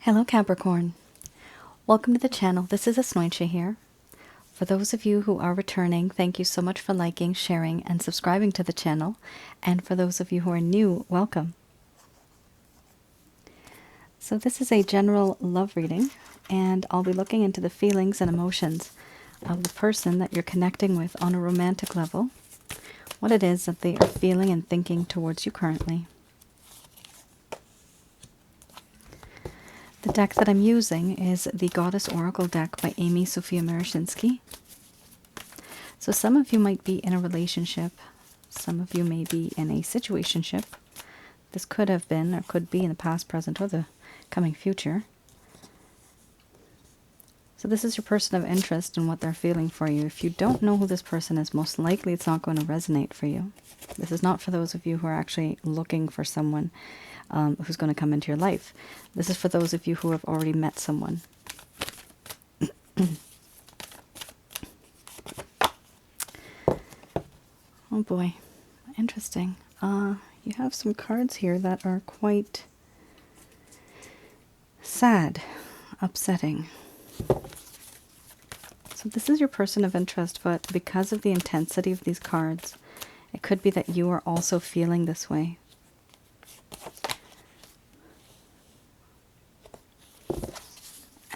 Hello Capricorn. Welcome to the channel. This is Asnointia here. For those of you who are returning, thank you so much for liking, sharing, and subscribing to the channel. And for those of you who are new, welcome. So this is a general love reading, and I'll be looking into the feelings and emotions of the person that you're connecting with on a romantic level, what it is that they are feeling and thinking towards you currently. The deck that I'm using is the Goddess Oracle deck by Amy Sophia Marashinsky. So some of you might be in a relationship, some of you may be in a situationship. This could have been or could be in the past, present, or the coming future. So this is your person of interest and what they're feeling for you. If you don't know who this person is, most likely it's not going to resonate for you. This is not for those of you who are actually looking for someone who's going to come into your life. This is for those of you who have already met someone. Oh boy, interesting. You have some cards here that are quite sad, upsetting. So this is your person of interest, but because of the intensity of these cards, it could be that you are also feeling this way.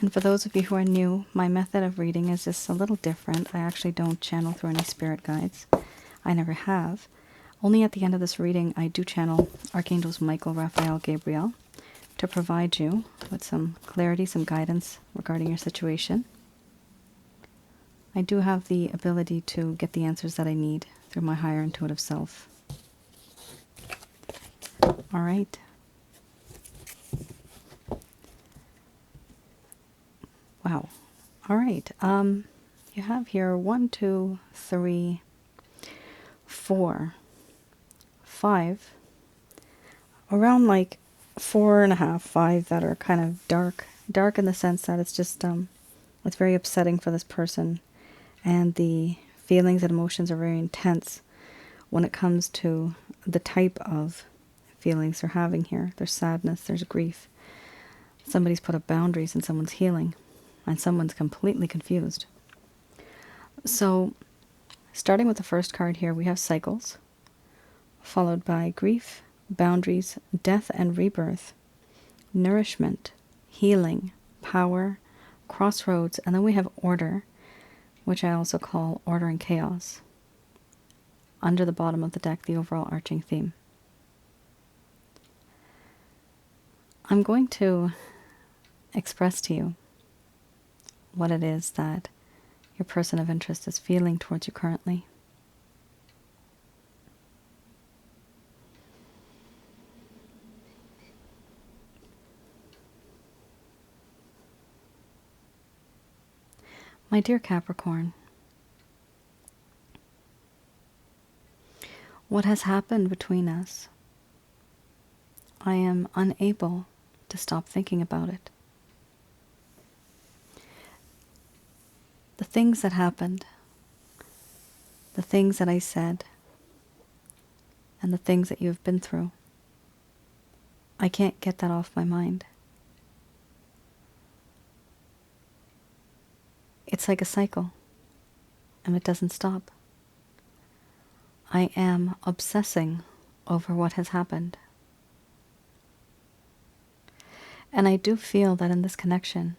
And for those of you who are new, my method of reading is just a little different. I actually don't channel through any spirit guides. I never have. Only at the end of this reading, I do channel Archangels Michael, Raphael, Gabriel to provide you with some clarity, some guidance regarding your situation. I do have the ability to get the answers that I need through my higher intuitive self. All right. Wow. All right. You have here 1, 2, 3, 4, 5, around like 4.5, 5 that are kind of dark. Dark in the sense that it's just, it's very upsetting for this person. And the feelings and emotions are very intense when it comes to the type of feelings they're having here. There's sadness, there's grief. Somebody's put up boundaries and someone's healing. And someone's completely confused. So, starting with the first card here, we have cycles, followed by grief, boundaries, death and rebirth, nourishment, healing, power, crossroads, and then we have order, which I also call order and chaos. Under the bottom of the deck, the overall arching theme. I'm going to express to you what it is that your person of interest is feeling towards you currently. My dear Capricorn, what has happened between us? I am unable to stop thinking about it. The things that happened, the things that I said, and the things that you have been through, I can't get that off my mind. It's like a cycle, and it doesn't stop. I am obsessing over what has happened. And I do feel that in this connection,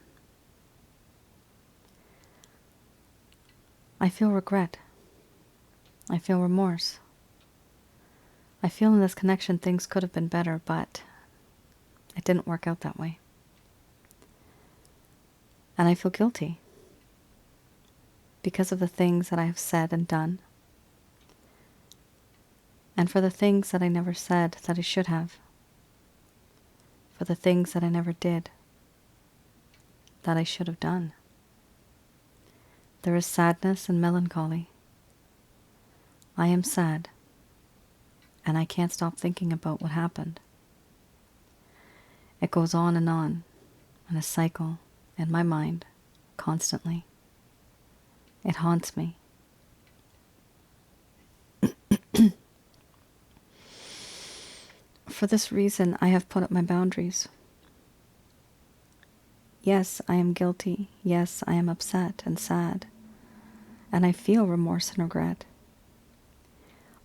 I feel regret. I feel remorse. I feel in this connection things could have been better, but it didn't work out that way. And I feel guilty because of the things that I have said and done, and for the things that I never said that I should have, for the things that I never did that I should have done. There is sadness and melancholy. I am sad, and I can't stop thinking about what happened. It goes on in a cycle in my mind, constantly. It haunts me. For this reason, I have put up my boundaries. Yes, I am guilty. Yes, I am upset and sad. And I feel remorse and regret.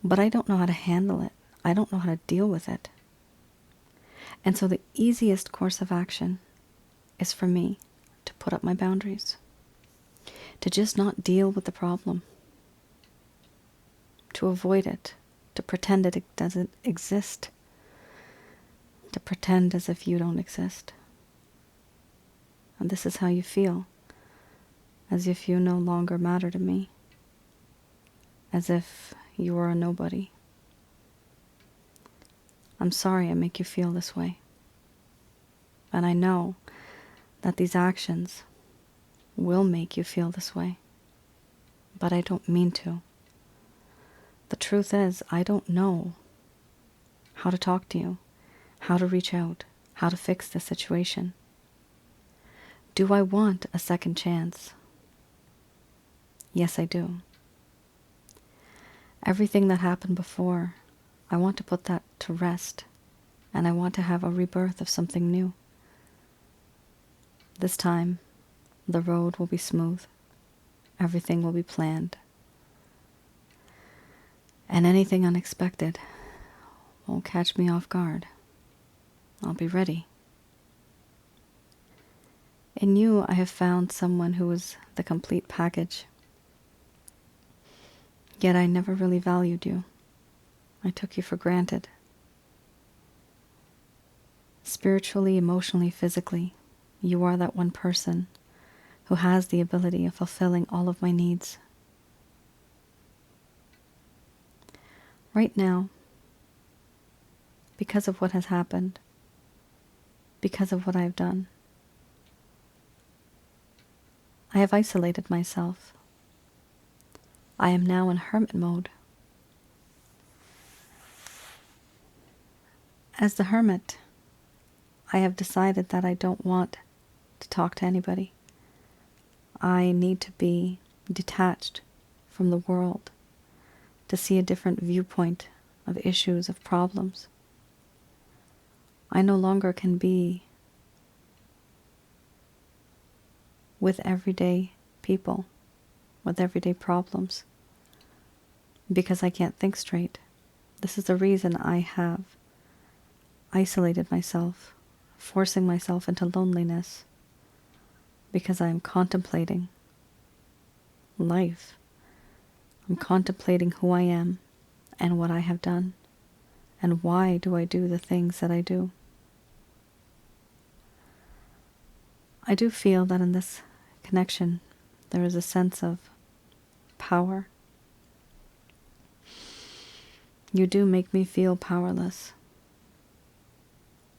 But I don't know how to handle it. I don't know how to deal with it. And so the easiest course of action is for me to put up my boundaries. To just not deal with the problem. To avoid it. To pretend it doesn't exist. To pretend as if you don't exist. And this is how you feel. As if you no longer matter to me. As if you are a nobody. I'm sorry I make you feel this way. And I know that these actions will make you feel this way. But I don't mean to. The truth is, I don't know how to talk to you, how to reach out, how to fix this situation. Do I want a second chance? Yes, I do. Everything that happened before, I want to put that to rest, and I want to have a rebirth of something new. This time, the road will be smooth. Everything will be planned. And anything unexpected won't catch me off guard. I'll be ready. In you, I have found someone who is the complete package. Yet I never really valued you. I took you for granted. Spiritually, emotionally, physically, you are that one person who has the ability of fulfilling all of my needs. Right now, because of what has happened, because of what I've done, I have isolated myself. I am now in hermit mode. As the hermit, I have decided that I don't want to talk to anybody. I need to be detached from the world to see a different viewpoint of issues, of problems. I no longer can be with everyday people, with everyday problems, because I can't think straight. This is the reason I have isolated myself, forcing myself into loneliness, because I am contemplating life. I'm contemplating who I am and what I have done, and why do I do the things that I do. I do feel that in this connection there is a sense of power. You do make me feel powerless.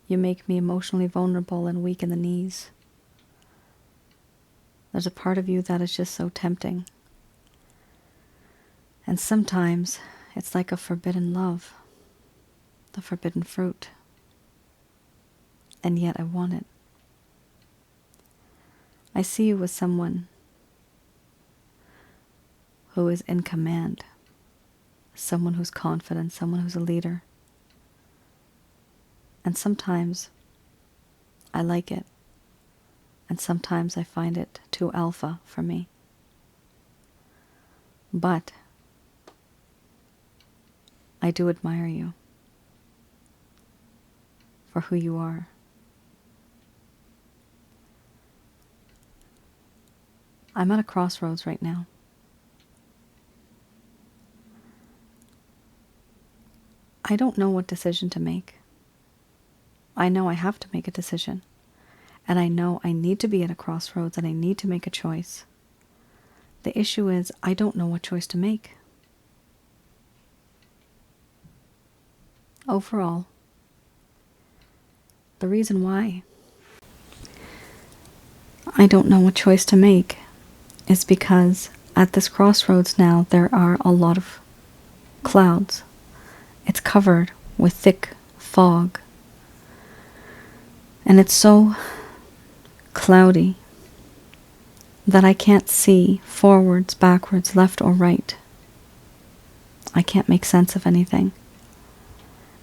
You make me emotionally vulnerable and weak in the knees. There's a part of you that is just so tempting. And sometimes it's like a forbidden love, the forbidden fruit. And yet I want it. I see you as someone who is in command, someone who's confident, someone who's a leader. And sometimes I like it, and sometimes I find it too alpha for me. But I do admire you for who you are. I'm at a crossroads right now. I don't know what decision to make. I know I have to make a decision. And I know I need to be at a crossroads and I need to make a choice. The issue is I don't know what choice to make. Overall, the reason why I don't know what choice to make is because at this crossroads now there are a lot of clouds. It's covered with thick fog. And it's so cloudy that I can't see forwards, backwards, left or right. I can't make sense of anything.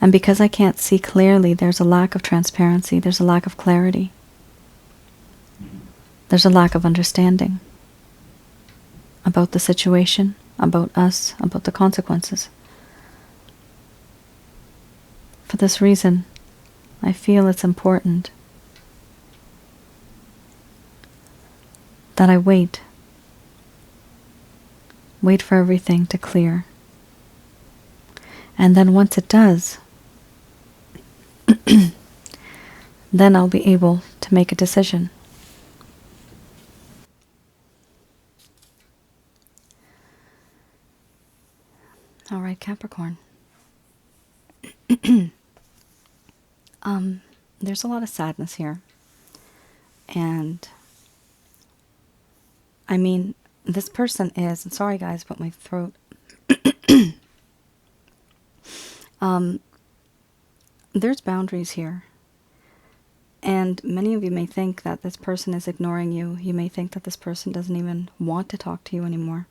And because I can't see clearly, there's a lack of transparency, there's a lack of clarity. There's a lack of understanding about the situation, about us, about the consequences. For this reason, I feel it's important that I wait for everything to clear. And then once it does, then I'll be able to make a decision. All right, Capricorn. There's a lot of sadness here. And I mean, this person is, and sorry guys about my throat. There's boundaries here. And many of you may think that this person is ignoring you. You may think that this person doesn't even want to talk to you anymore.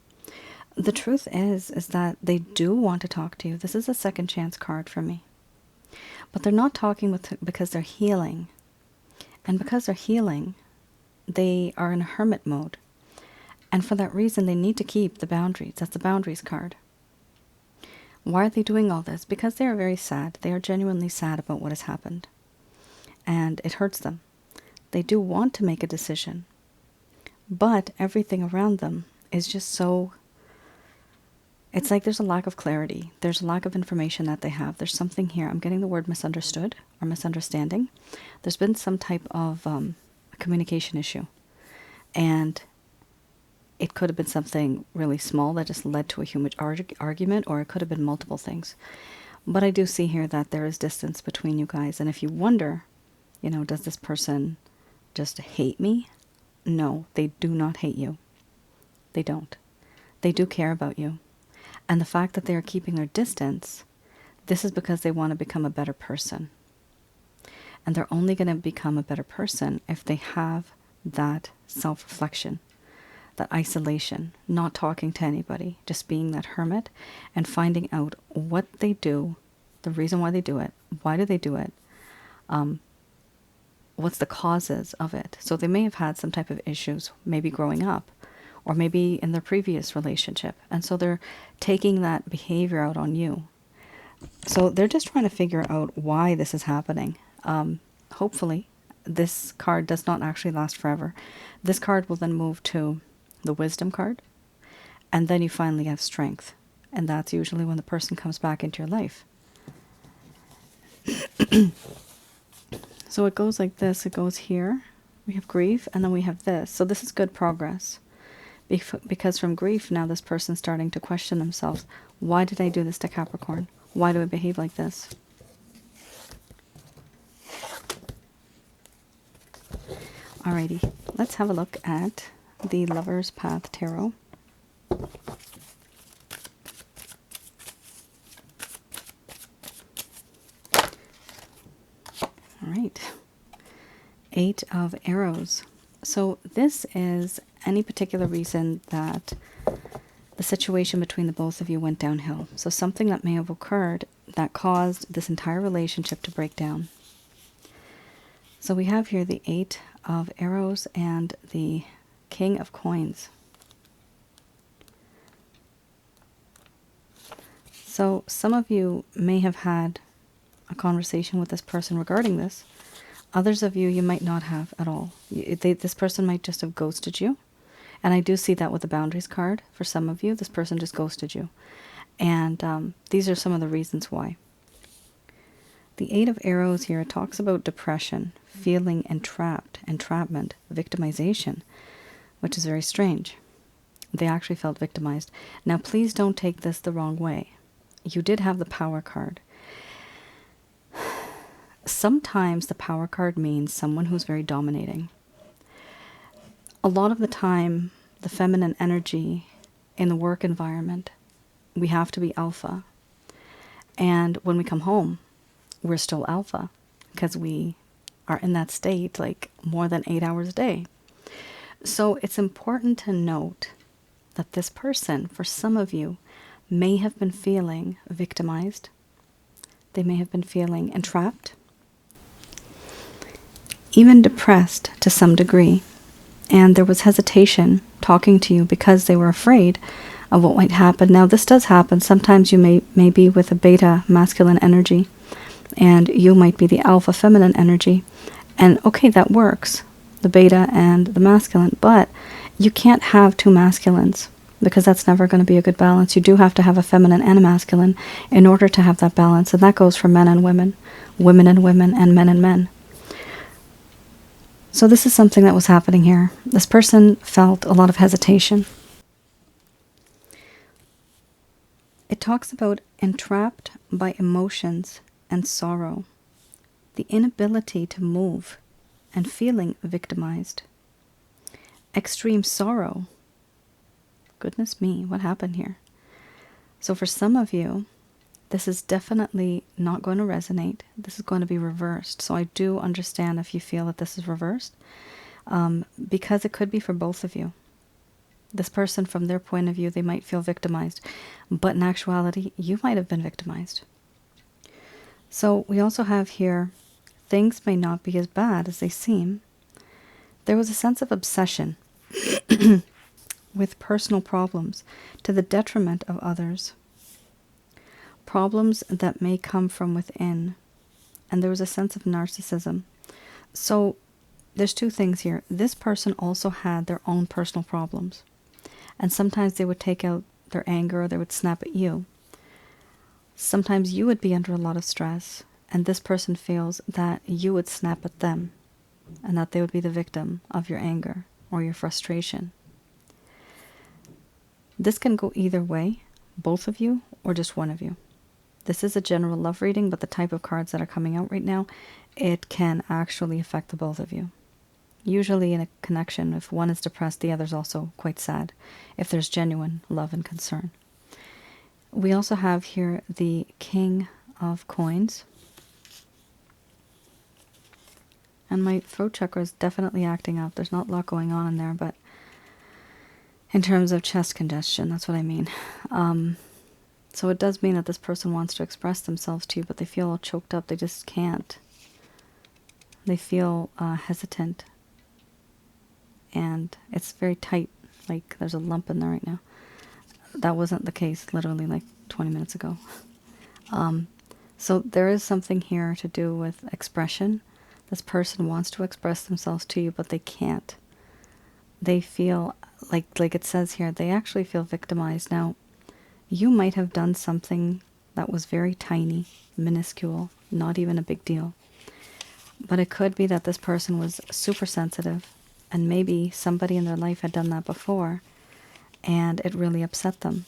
The truth is that they do want to talk to you. This is a second chance card for me. But they're not talking because they're healing. And because they're healing, they are in a hermit mode. And for that reason, they need to keep the boundaries. That's the boundaries card. Why are they doing all this? Because they are very sad. They are genuinely sad about what has happened. And it hurts them. They do want to make a decision. But everything around them is just so... It's like there's a lack of clarity. There's a lack of information that they have. There's something here. I'm getting the word misunderstood or misunderstanding. There's been some type of communication issue. And it could have been something really small that just led to a huge argument, or it could have been multiple things. But I do see here that there is distance between you guys. And if you wonder, you know, does this person just hate me? No, they do not hate you. They don't. They do care about you. And the fact that they are keeping their distance, this is because they want to become a better person. And they're only going to become a better person if they have that self-reflection, that isolation, not talking to anybody, just being that hermit and finding out what they do, the reason why they do it, why do they do it, what's the causes of it. So they may have had some type of issues, maybe growing up, or maybe in their previous relationship. And so they're taking that behavior out on you. So they're just trying to figure out why this is happening. Hopefully, this card does not actually last forever. This card will then move to the wisdom card. And then you finally have strength. And that's usually when the person comes back into your life. So it goes like this. It goes here. We have grief, and then we have this. So this is good progress. Because from grief, now this person's starting to question themselves. Why did I do this to Capricorn? Why do I behave like this? Alrighty, let's have a look at the Lover's Path Tarot. Alright, 8 of Arrows. So this is any particular reason that the situation between the both of you went downhill. So something that may have occurred that caused this entire relationship to break down. So we have here the 8 of Arrows and the King of Coins. So some of you may have had a conversation with this person regarding this. Others of you, you might not have at all. This person might just have ghosted you. And I do see that with the boundaries card. For some of you, this person just ghosted you. And these are some of the reasons why. The 8 of Arrows here talks about depression, feeling entrapped, entrapment, victimization, which is very strange. They actually felt victimized. Now, please don't take this the wrong way. You did have the Power card. Sometimes the Power card means someone who's very dominating. A lot of the time, the feminine energy in the work environment, we have to be alpha. And when we come home, we're still alpha because we are in that state like more than 8 hours a day. So it's important to note that this person, for some of you, may have been feeling victimized. They may have been feeling entrapped, even depressed to some degree. and there was hesitation talking to you because they were afraid of what might happen. Now, this does happen. Sometimes you may be with a beta masculine energy, and you might be the alpha feminine energy. And okay, that works, the beta and the masculine, but you can't have two masculines because that's never going to be a good balance. You do have to have a feminine and a masculine in order to have that balance, and that goes for men and women, women and women, and men and men. So this is something that was happening here. This person felt a lot of hesitation. It talks about entrapped by emotions and sorrow, the inability to move, and feeling victimized. Extreme sorrow. Goodness me, what happened here? So for some of you, this is definitely not going to resonate. This is going to be reversed. So I do understand if you feel that this is reversed, because it could be for both of you. This person, from their point of view, they might feel victimized, but in actuality, you might have been victimized. So we also have here, things may not be as bad as they seem. There was a sense of obsession with personal problems to the detriment of others. Problems that may come from within. And there was a sense of narcissism. So there's two things here. This person also had their own personal problems. And sometimes they would take out their anger, or they would snap at you. Sometimes you would be under a lot of stress, and this person feels that you would snap at them, and that they would be the victim of your anger or your frustration. This can go either way, both of you, or just one of you. This is a general love reading, but the type of cards that are coming out right now, it can actually affect the both of you. Usually in a connection, if one is depressed, the other's also quite sad, if there's genuine love and concern. We also have here the King of Coins. And my throat chakra is definitely acting up. There's not a lot going on in there, but in terms of chest congestion, that's what I mean. So it does mean that this person wants to express themselves to you, but they feel all choked up. They just can't. They feel hesitant. And it's very tight, like there's a lump in there right now. That wasn't the case literally like 20 minutes ago. So there is something here to do with expression. This person wants to express themselves to you, but they can't. They feel, like it says here, they actually feel victimized. Now, you might have done something that was very tiny, minuscule, not even a big deal. But it could be that this person was super sensitive, and maybe somebody in their life had done that before, and it really upset them.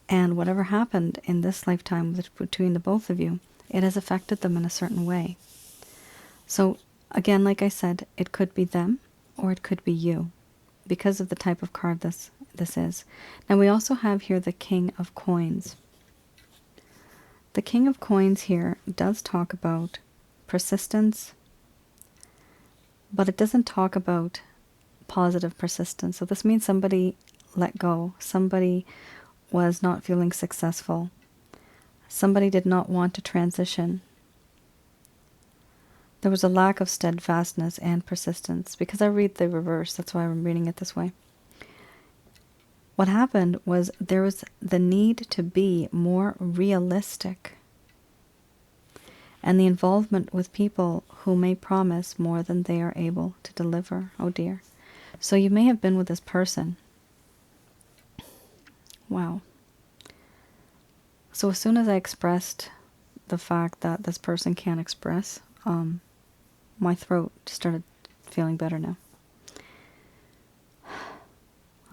And whatever happened in this lifetime between the both of you, it has affected them in a certain way. So, again, like I said, it could be them, or it could be you, because of the type of card this is. Now, we also have here the King of Coins. The King of Coins here does talk about persistence, but it doesn't talk about positive persistence. So this means somebody let go. Somebody was not feeling successful. Somebody did not want to transition. There was a lack of steadfastness and persistence. Because I read the reverse, that's why I'm reading it this way. What happened was there was the need to be more realistic, and the involvement with people who may promise more than they are able to deliver. Oh dear. So you may have been with this person. Wow. So as soon as I expressed the fact that this person can't express, my throat started feeling better now.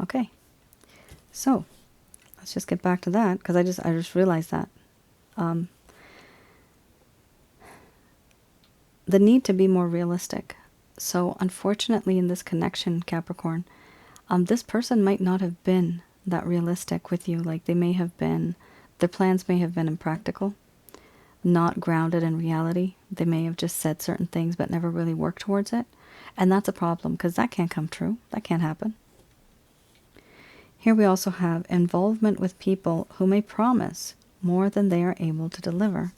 Okay. So let's just get back to that, because I just realized that. The need to be more realistic. So unfortunately in this connection, Capricorn, this person might not have been that realistic with you. Like they may have been, their plans may have been impractical, not grounded in reality. They may have just said certain things but never really worked towards it. And that's a problem, because that can't come true. That can't happen. Here we also have involvement with people who may promise more than they are able to deliver.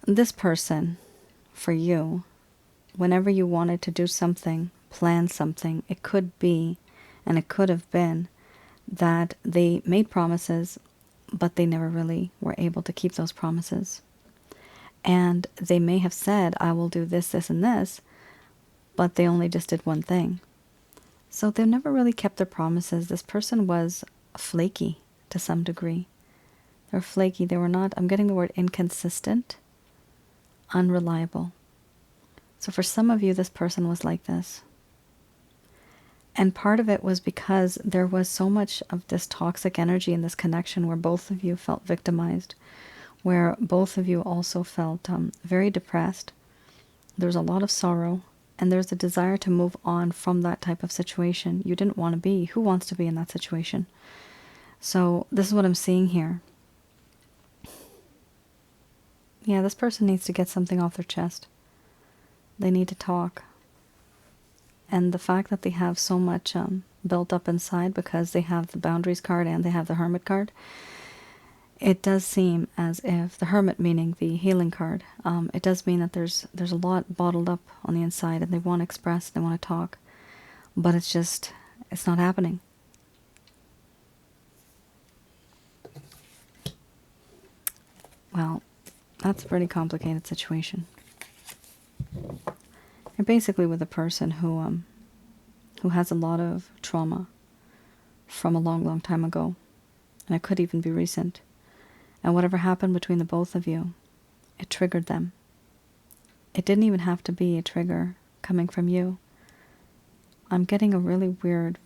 This person, for you, whenever you wanted to do something, plan something, it could be, and it could have been, that they made promises, but they never really were able to keep those promises. And they may have said, I will do this, this, and this, but they only just did one thing. So they've never really kept their promises. This person was flaky to some degree. They're flaky. They were not, I'm getting the word inconsistent, unreliable. So for some of you, this person was like this. And part of it was because there was so much of this toxic energy in this connection where both of you felt victimized, where both of you also felt very depressed. There was a lot of sorrow, and there's a desire to move on from that type of situation. You didn't want to be. Who wants to be in that situation? So this is what I'm seeing here. Yeah, this person needs to get something off their chest. They need to talk. And the fact that they have so much built up inside because they have the boundaries card and they have the hermit card, it does seem as if the hermit, meaning the healing card, it does mean that there's a lot bottled up on the inside and they want to express, they want to talk, but it's not happening. Well, that's a pretty complicated situation. You're basically with a person who has a lot of trauma from a long, long time ago, and it could even be recent. And whatever happened between the both of you, it triggered them. It didn't even have to be a trigger coming from you. I'm getting a really weird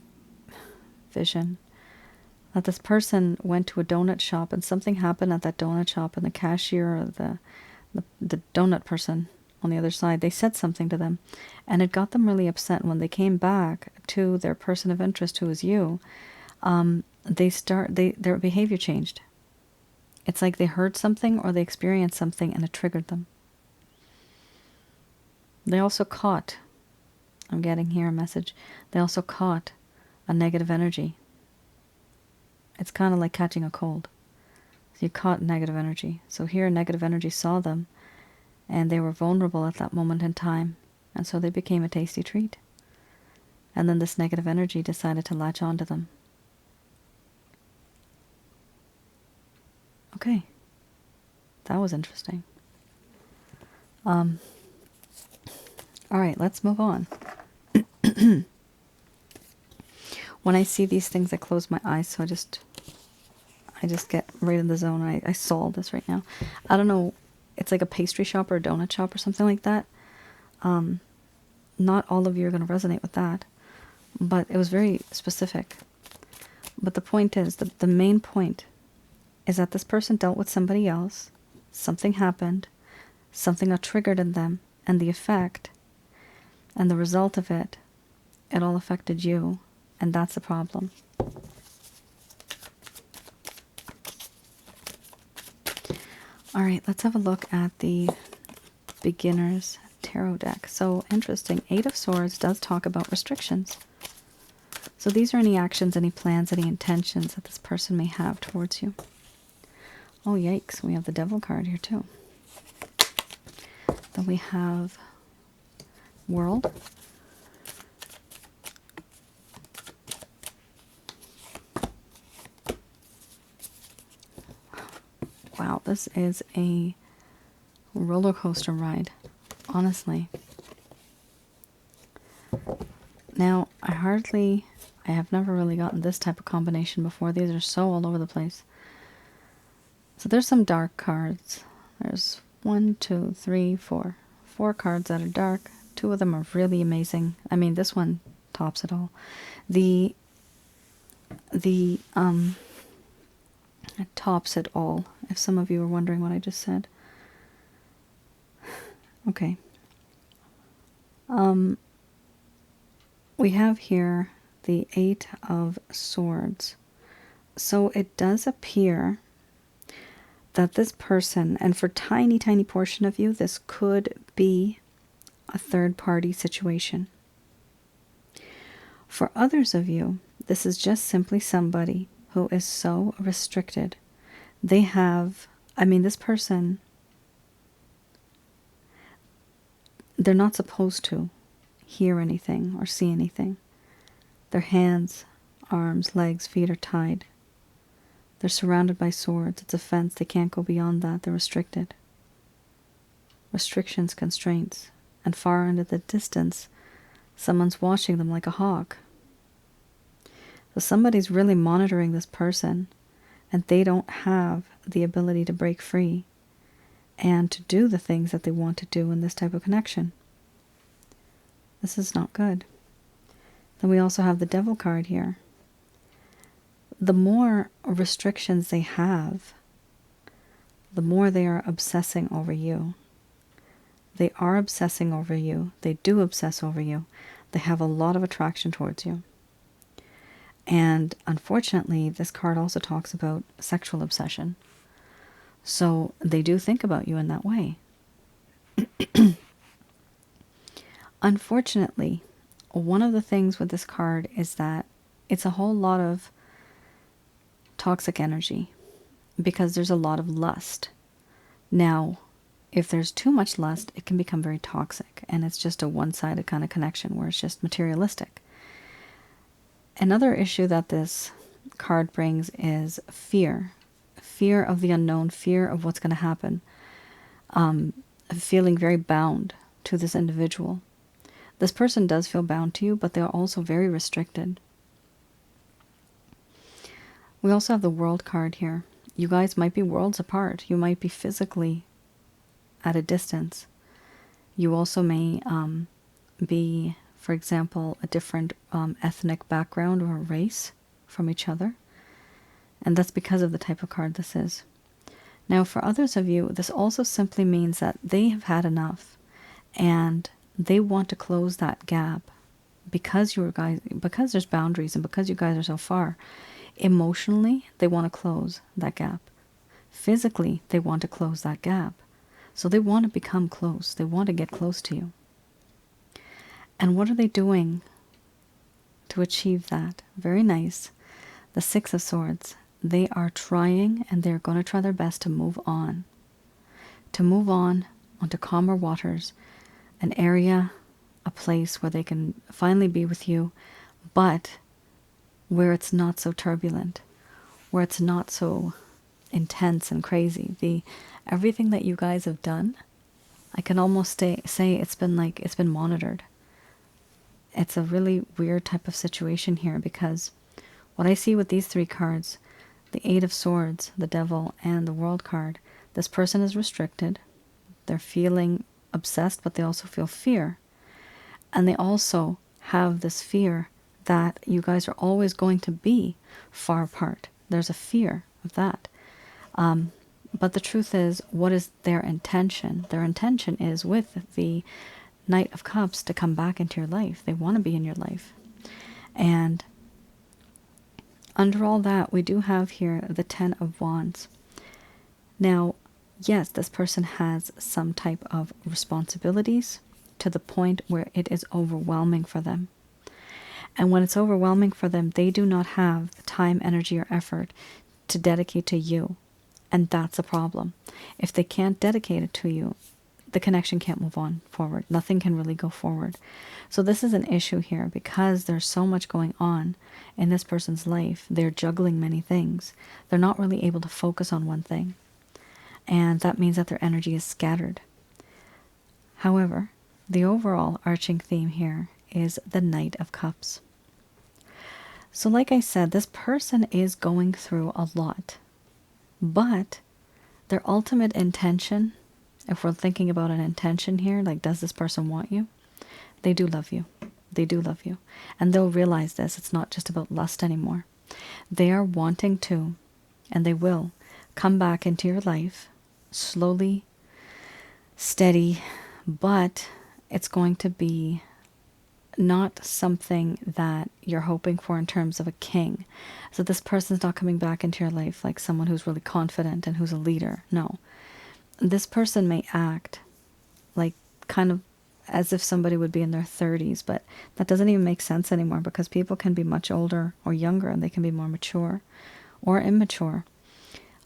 vision that this person went to a donut shop and something happened at that donut shop, and the cashier or the donut person on the other side, they said something to them, and it got them really upset. When they came back to their person of interest, who was you, their behavior changed. It's like they heard something or they experienced something and it triggered them. They also caught, I'm getting here a message, they also caught a negative energy. It's kind of like catching a cold. So you caught negative energy. So here negative energy saw them, and they were vulnerable at that moment in time, and so they became a tasty treat. And then this negative energy decided to latch onto them. Okay, that was interesting. All right, let's move on. When I see these things, I close my eyes, so I just get right in the zone. I saw all this right now. I don't know, it's like a pastry shop or a donut shop or something like that. Not all of you are going to resonate with that, but it was very specific. But the point is, the main point is that this person dealt with somebody else, something happened, something got triggered in them, and the effect and the result of it all affected you, and that's the problem. All right, let's have a look at the beginner's tarot deck. So interesting, Eight of Swords does talk about restrictions. So these are any actions, any plans, any intentions that this person may have towards you. Oh, yikes, we have the Devil card here too. Then we have World. Wow, this is a roller coaster ride, honestly. Now, I have never really gotten this type of combination before. These are so all over the place. So there's some dark cards. There's 1, 2, 3, 4. 4 cards that are dark. 2 of them are really amazing. I mean, this one tops it all. It tops it all, if some of you are wondering what I just said. Okay. We have here the Eight of Swords. So it does appear that this person, and for tiny, tiny portion of you, this could be a third-party situation. For others of you, this is just simply somebody who is so restricted. They have, I mean, this person, they're not supposed to hear anything or see anything. Their hands, arms, legs, feet are tied. They're surrounded by swords. It's a fence. They can't go beyond that. They're restricted. Restrictions, constraints. And far into the distance, someone's watching them like a hawk. So somebody's really monitoring this person, and they don't have the ability to break free and to do the things that they want to do in this type of connection. This is not good. Then we also have the Devil card here. The more restrictions they have, the more they are obsessing over you. They are obsessing over you. They do obsess over you. They have a lot of attraction towards you. And unfortunately, this card also talks about sexual obsession. So they do think about you in that way. Unfortunately, one of the things with this card is that it's a whole lot of toxic energy because there's a lot of lust. Now, if there's too much lust, it can become very toxic, and it's just a one-sided kind of connection where it's just materialistic. Another issue that this card brings is fear. Fear of the unknown, fear of what's going to happen. Feeling very bound to this individual. This person does feel bound to you, but they're also very restricted. We also have the World card here. You guys might be worlds apart. You might be physically at a distance. You also may be, for example, a different ethnic background or race from each other. And that's because of the type of card this is. Now, for others of you, this also simply means that they have had enough and they want to close that gap because because there's boundaries and because you guys are so far. Emotionally, they want to close that gap. Physically, they want to close that gap. So they want to become close. They want to get close to you. And what are they doing to achieve that? Very nice. The Six of Swords. They are trying, and they're going to try their best to move on. To move on onto calmer waters, an area, a place where they can finally be with you, but where it's not so turbulent, where it's not so intense and crazy. Everything that you guys have done, I can almost say it's been monitored. It's a really weird type of situation here because what I see with these three cards, the Eight of Swords, the Devil, and the World card, this person is restricted. They're feeling obsessed, but they also feel fear. And they also have this fear that you guys are always going to be far apart. There's a fear of that. But the truth is, what is their intention? Their intention is with the Knight of Cups to come back into your life. They want to be in your life. And under all that, we do have here the Ten of Wands. Now, yes, this person has some type of responsibilities to the point where it is overwhelming for them. And when it's overwhelming for them, they do not have the time, energy, or effort to dedicate to you. And that's a problem. If they can't dedicate it to you, the connection can't move on forward. Nothing can really go forward. So this is an issue here because there's so much going on in this person's life. They're juggling many things. They're not really able to focus on one thing. And that means that their energy is scattered. However, the overall arching theme here is the Knight of Cups. So like I said, this person is going through a lot. But their ultimate intention, if we're thinking about an intention here, like does this person want you? They do love you. They do love you. And they'll realize this. It's not just about lust anymore. They are wanting to, and they will, come back into your life slowly, steady, but it's going to be not something that you're hoping for in terms of a king. So this person's not coming back into your life like someone who's really confident and who's a leader. No. This person may act like kind of as if somebody would be in their 30s, but that doesn't even make sense anymore because people can be much older or younger and they can be more mature or immature.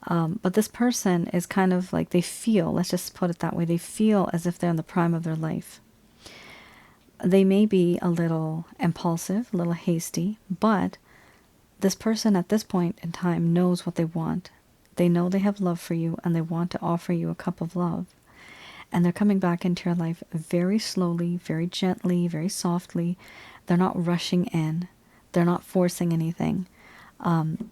But this person is kind of like they feel, let's just put it that way, they feel as if they're in the prime of their life. They may be a little impulsive, a little hasty, but this person at this point in time knows what they want. They know they have love for you and they want to offer you a cup of love. And they're coming back into your life very slowly, very gently, very softly. They're not rushing in. They're not forcing anything.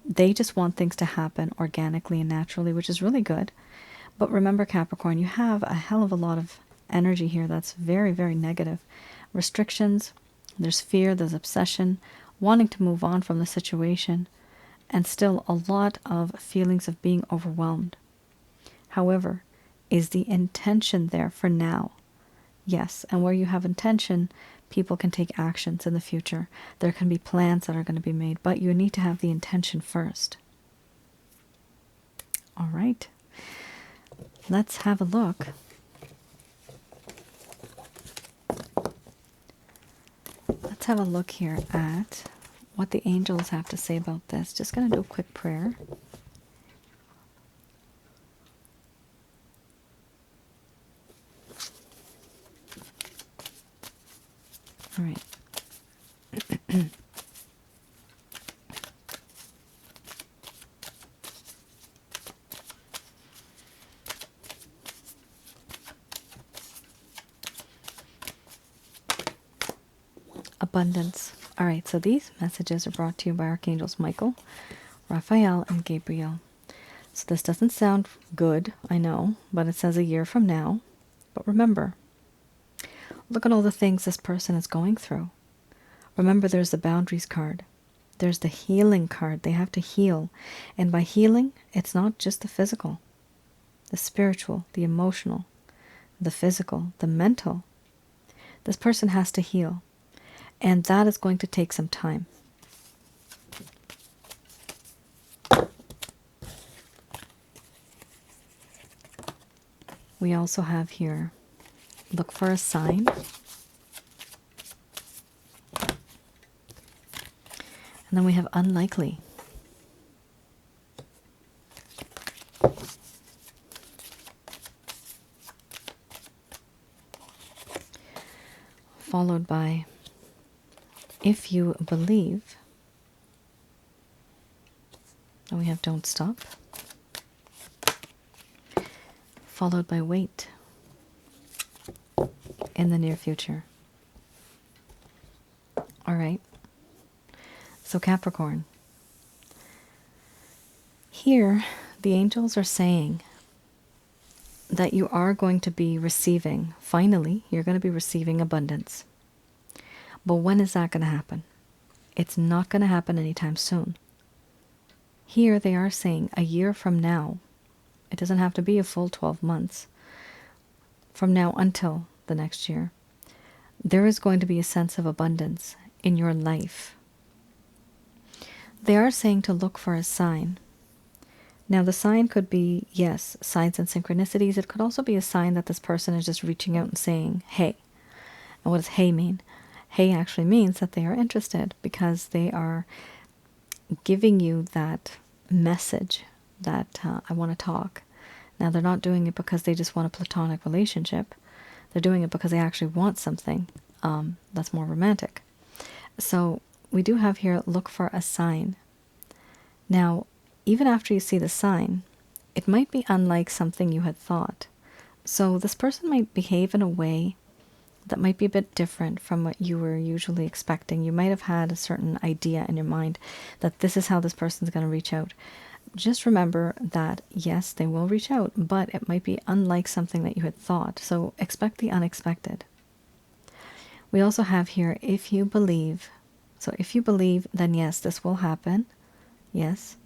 They just want things to happen organically and naturally, which is really good. But remember, Capricorn, you have a hell of a lot of energy here that's very, very negative. Restrictions, there's fear, there's obsession, wanting to move on from the situation, and still a lot of feelings of being overwhelmed. However, is the intention there for now? Yes, and where you have intention, people can take actions in the future. There can be plans that are going to be made, but you need to have the intention first. All right, let's have a look. Let's have a look here at what the angels have to say about this. Just going to do a quick prayer. All right. Abundance. All right, so these messages are brought to you by Archangels Michael, Raphael, and Gabriel. So this doesn't sound good, I know, but it says a year from now. But remember, look at all the things this person is going through. Remember, there's the boundaries card. There's the healing card. They have to heal. And by healing, it's not just the physical, the spiritual, the emotional, the physical, the mental. This person has to heal. And that is going to take some time. We also have here, look for a sign. And then we have unlikely. Followed by if you believe. And we have don't stop. Followed by wait in the near future. All right. So Capricorn, here the angels are saying that you are going to be receiving, finally, you're going to be receiving abundance. But when is that going to happen? It's not going to happen anytime soon. Here they are saying a year from now. It doesn't have to be a full 12 months. From now until the next year, there is going to be a sense of abundance in your life. They are saying to look for a sign. Now the sign could be, yes, signs and synchronicities. It could also be a sign that this person is just reaching out and saying, hey. And what does hey mean? Hey actually means that they are interested because they are giving you that message that I want to talk. Now they're not doing it because they just want a platonic relationship. They're doing it because they actually want something that's more romantic. So we do have here, look for a sign. Now, even after you see the sign, it might be unlike something you had thought. So this person might behave in a way that might be a bit different from what you were usually expecting. You might have had a certain idea in your mind that this is how this person's going to reach out. Just remember that, yes, they will reach out, but it might be unlike something that you had thought. So expect the unexpected. We also have here, if you believe. So if you believe, then yes, this will happen. Yes.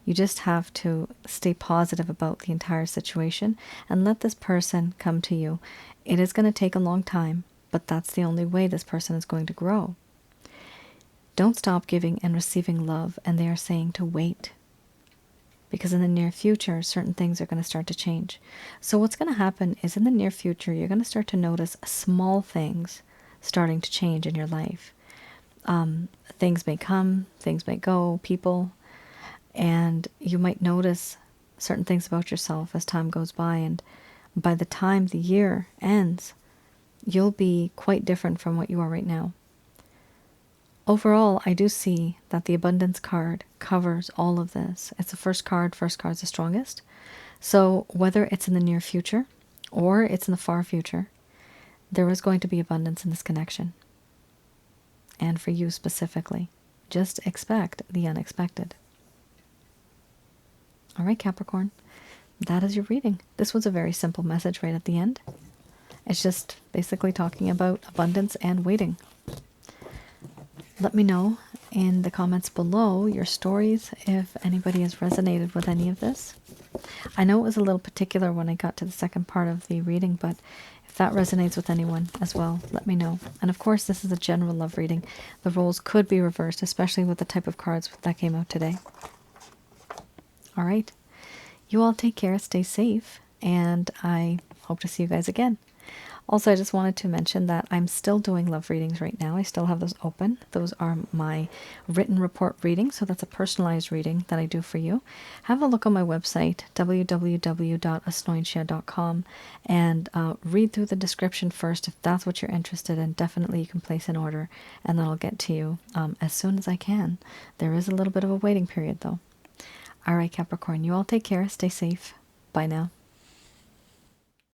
You just have to stay positive about the entire situation and let this person come to you. It is going to take a long time, but that's the only way this person is going to grow. Don't stop giving and receiving love, and they are saying to wait. Because in the near future, certain things are going to start to change. So what's going to happen is in the near future, you're going to start to notice small things starting to change in your life. Things may come, things may go, people, and you might notice certain things about yourself as time goes by. And by the time the year ends, you'll be quite different from what you are right now. Overall, I do see that the abundance card covers all of this. It's the first card's the strongest. So whether it's in the near future or it's in the far future, there is going to be abundance in this connection. And for you specifically, just expect the unexpected. All right, Capricorn, that is your reading. This was a very simple message right at the end. It's just basically talking about abundance and waiting. Let me know in the comments below your stories if anybody has resonated with any of this. I know it was a little particular when I got to the second part of the reading, but if that resonates with anyone as well, let me know. And of course, this is a general love reading. The roles could be reversed, especially with the type of cards that came out today. All right. You all take care, stay safe, and I hope to see you guys again. Also, I just wanted to mention that I'm still doing love readings right now. I still have those open. Those are my written report readings, so that's a personalized reading that I do for you. Have a look on my website, www.asnointia.com, and read through the description first if that's what you're interested in. Definitely you can place an order, and then I'll get to you as soon as I can. There is a little bit of a waiting period, though. All right, Capricorn, you all take care. Stay safe. Bye now.